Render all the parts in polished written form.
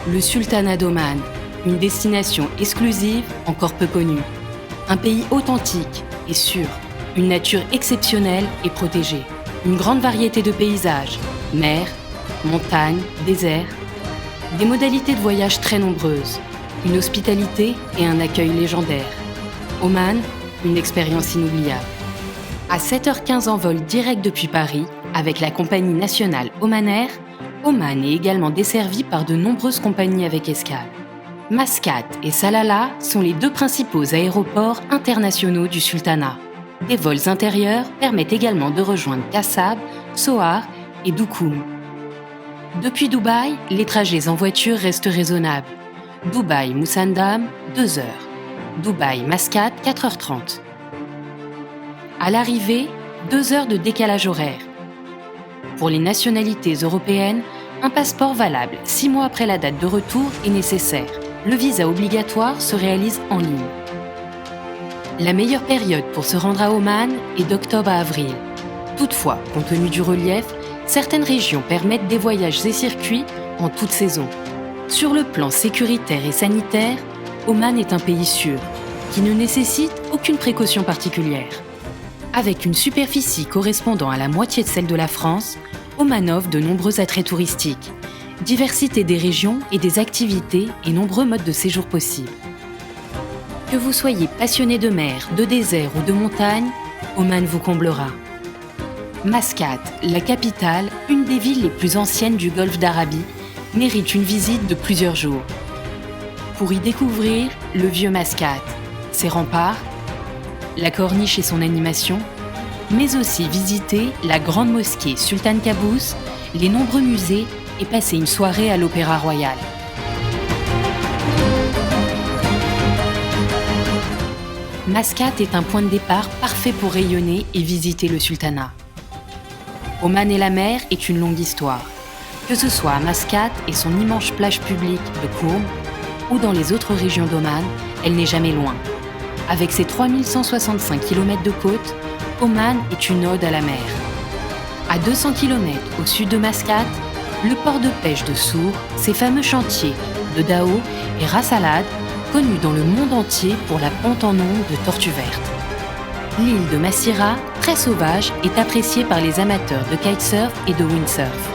Le Sultanat d'Oman, une destination exclusive encore peu connue. Un pays authentique et sûr, une nature exceptionnelle et protégée. Une grande variété de paysages, mer, montagnes, déserts. Des modalités de voyage très nombreuses, une hospitalité et un accueil légendaire. Oman, une expérience inoubliable. À 7h15 en vol direct depuis Paris, avec la compagnie nationale Oman Air, Oman est également desservi par de nombreuses compagnies avec escale. Mascate et Salalah sont les deux principaux aéroports internationaux du sultanat. Des vols intérieurs permettent également de rejoindre Kassab, Sohar et Duqm. Depuis Dubaï, les trajets en voiture restent raisonnables. Dubaï-Musandam, 2 heures. Dubaï-Mascate, 4h30. À l'arrivée, 2 heures de décalage horaire. Pour les nationalités européennes, un passeport valable 6 mois après la date de retour est nécessaire. Le visa obligatoire se réalise en ligne. La meilleure période pour se rendre à Oman est d'octobre à avril. Toutefois, compte tenu du relief, certaines régions permettent des voyages et circuits en toute saison. Sur le plan sécuritaire et sanitaire, Oman est un pays sûr, qui ne nécessite aucune précaution particulière. Avec une superficie correspondant à la moitié de celle de la France, Oman offre de nombreux attraits touristiques, diversité des régions et des activités et nombreux modes de séjour possibles. Que vous soyez passionné de mer, de désert ou de montagne, Oman vous comblera. Mascate, la capitale, une des villes les plus anciennes du Golfe d'Arabie, mérite une visite de plusieurs jours. Pour y découvrir le vieux Mascate, ses remparts, la corniche et son animation, mais aussi visiter la grande mosquée Sultan Qaboos, les nombreux musées et passer une soirée à l'Opéra Royal. Mascate est un point de départ parfait pour rayonner et visiter le sultanat. Oman et la mer est une longue histoire, que ce soit à Mascate et son immense plage publique de Qom ou dans les autres régions d'Oman, elle n'est jamais loin. Avec ses 3165 km de côte, Oman est une ode à la mer. À 200 km au sud de Mascate, le port de pêche de Sour, ses fameux chantiers de Dao et Ras Alad, connus dans le monde entier pour la ponte en ondes de tortues vertes. L'île de Massira, très sauvage, est appréciée par les amateurs de kitesurf et de windsurf.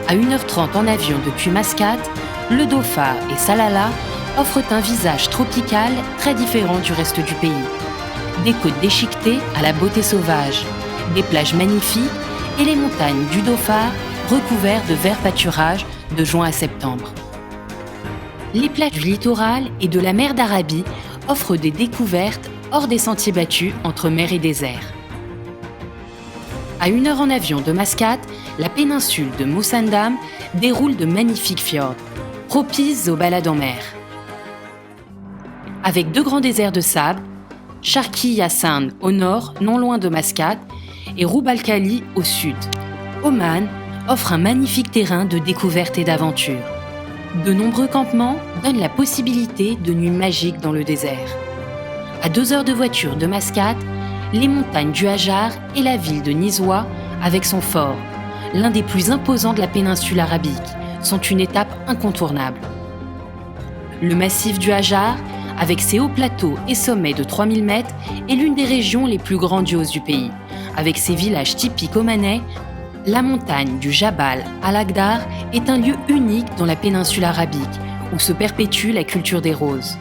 À 1h30 en avion depuis Mascate, le Dhofar et Salalah offrent un visage tropical très différent du reste du pays. Des côtes déchiquetées à la beauté sauvage, des plages magnifiques et les montagnes du Dhofar recouvertes de verts pâturages de juin à septembre. Les plages du littoral et de la mer d'Arabie offrent des découvertes hors des sentiers battus entre mer et désert. À 1 heure en avion de Mascate, la péninsule de Musandam déroule de magnifiques fjords, propices aux balades en mer. Avec 2 grands déserts de sable, Sharqi Hassan au nord, non loin de Mascate, et Rub al Khali au sud. Oman offre un magnifique terrain de découverte et d'aventure. De nombreux campements donnent la possibilité de nuits magiques dans le désert. À 2 heures de voiture de Mascate, les montagnes du Hajar et la ville de Nizwa, avec son fort, l'un des plus imposants de la péninsule arabique, sont une étape incontournable. Le massif du Hajar, avec ses hauts plateaux et sommets de 3000 mètres, est l'une des régions les plus grandioses du pays. Avec ses villages typiques omanais, la montagne du Jabal al-Akhdar est un lieu unique dans la péninsule arabique, où se perpétue la culture des roses.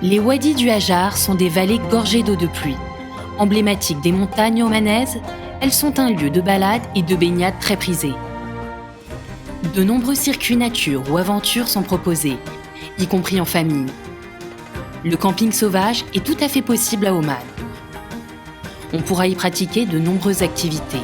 Les wadis du Hajar sont des vallées gorgées d'eau de pluie. Emblématiques des montagnes omanaises, elles sont un lieu de balade et de baignade très prisé. De nombreux circuits nature ou aventures sont proposés, y compris en famille. Le camping sauvage est tout à fait possible à Oman. On pourra y pratiquer de nombreuses activités.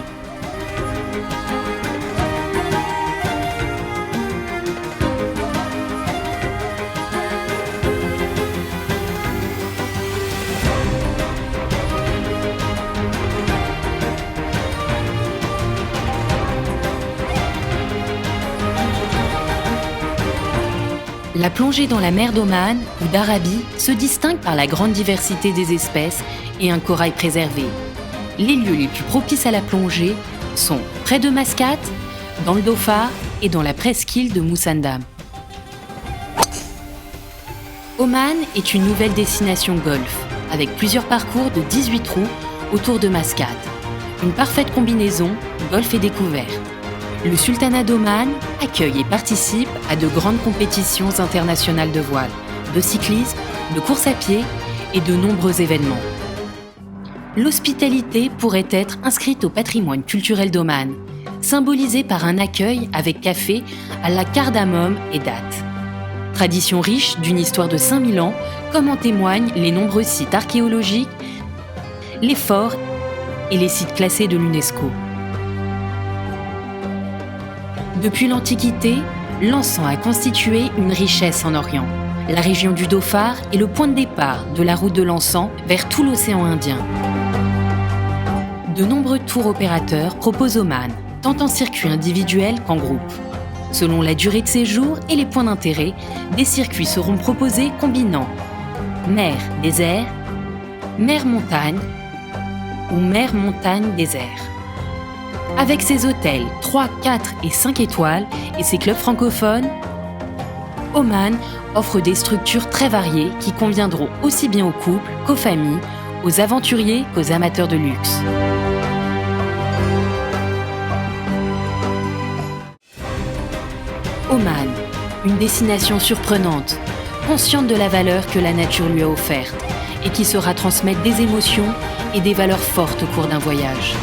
La plongée dans la mer d'Oman ou d'Arabie se distingue par la grande diversité des espèces et un corail préservé. Les lieux les plus propices à la plongée sont près de Mascate, dans le Dhofar et dans la presqu'île de Musandam. Oman est une nouvelle destination golf, avec plusieurs parcours de 18 trous autour de Mascate. Une parfaite combinaison golf et découverte. Le Sultanat d'Oman accueille et participe à de grandes compétitions internationales de voile, de cyclisme, de course à pied et de nombreux événements. L'hospitalité pourrait être inscrite au patrimoine culturel d'Oman, symbolisée par un accueil avec café à la cardamome et dattes. Tradition riche d'une histoire de 5000 ans, comme en témoignent les nombreux sites archéologiques, les forts et les sites classés de l'UNESCO. Depuis l'Antiquité, l'encens a constitué une richesse en Orient. La région du Dhofar est le point de départ de la route de l'encens vers tout l'océan Indien. De nombreux tours opérateurs proposent Oman, tant en circuit individuel qu'en groupe. Selon la durée de séjour et les points d'intérêt, des circuits seront proposés combinant mer-désert, mer-montagne ou mer-montagne-désert. Avec ses hôtels 3, 4 et 5 étoiles et ses clubs francophones, Oman offre des structures très variées qui conviendront aussi bien aux couples qu'aux familles, aux aventuriers qu'aux amateurs de luxe. Oman, une destination surprenante, consciente de la valeur que la nature lui a offerte et qui saura transmettre des émotions et des valeurs fortes au cours d'un voyage.